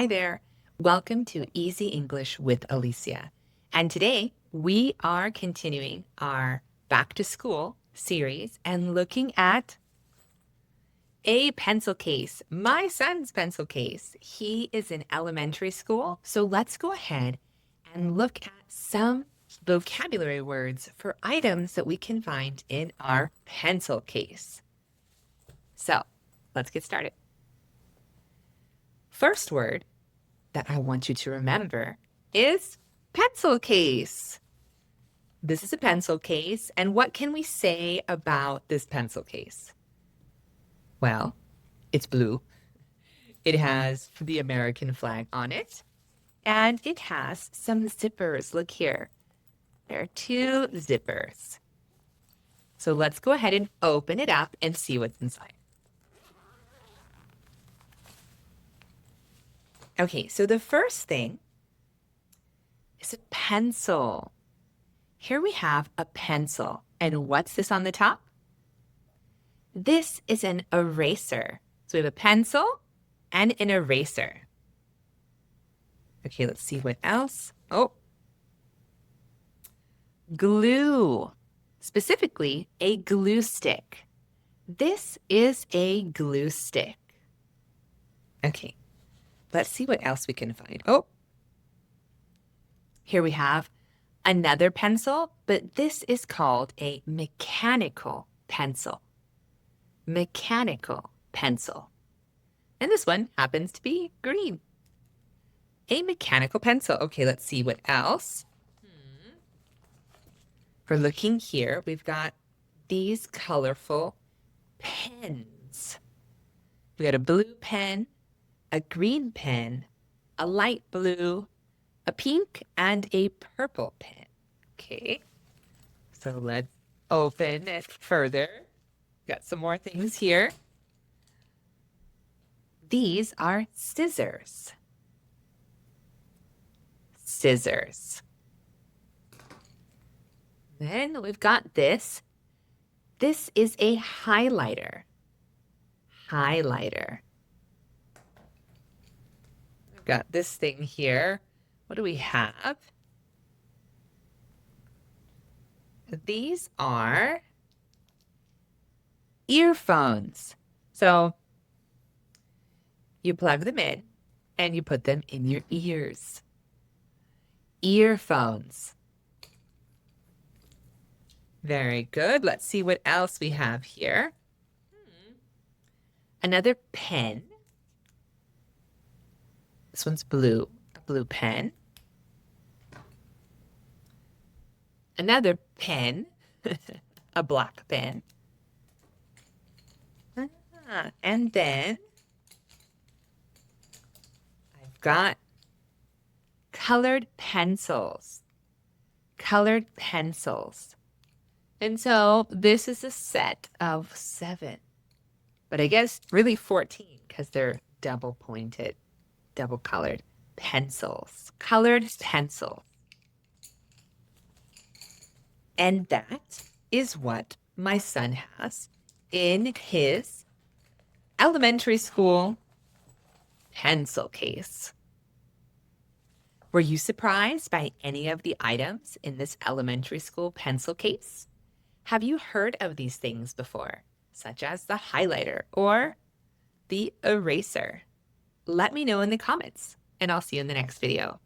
Hi there. Welcome to Easy English with Alicia. And today we are continuing our back to school series and looking at a pencil case, my son's pencil case. He is in elementary school. So let's go ahead and look at some vocabulary words for items that we can find in our pencil case. So let's get started. First word that I want you to remember is pencil case. This is a pencil case, and what can we say about this pencil case? Well, it's blue. It has the American flag on it, and it has some zippers. Look here. There are two zippers. So let's go ahead and open it up and see what's inside. Okay, so the first thing is a pencil. Here we have a pencil. And what's this on the top? This is an eraser. So we have a pencil and an eraser. Okay, let's see what else. Oh, glue. Specifically, a glue stick. This is a glue stick. Okay, let's see what else we can find. Oh, here we have another pencil, but this is called a mechanical pencil. Mechanical pencil. And this one happens to be green. A mechanical pencil. Okay, let's see what else. For looking here, we've got these colorful pens. We got a blue pen, a green pen, a light blue, a pink, and a purple pen. Okay, so let's open it further. Got some more things here. These are scissors. Scissors. Then we've got this. This is a highlighter. Highlighter. We've got this thing here. What do we have? These are earphones. So you plug them in and you put them in your ears. Earphones. Very good. Let's see what else we have here. Another pen. This one's blue, a blue pen. Another pen, a black pen. And then I've got colored pencils. Colored pencils. And so this is a set of 7. But I guess really 14 because they're double pointed, double colored pencils. Colored pencils. And that is what my son has in his elementary school pencil case. Were you surprised by any of the items in this elementary school pencil case? Have you heard of these things before, such as the highlighter or the eraser? Let me know in the comments, and I'll see you in the next video.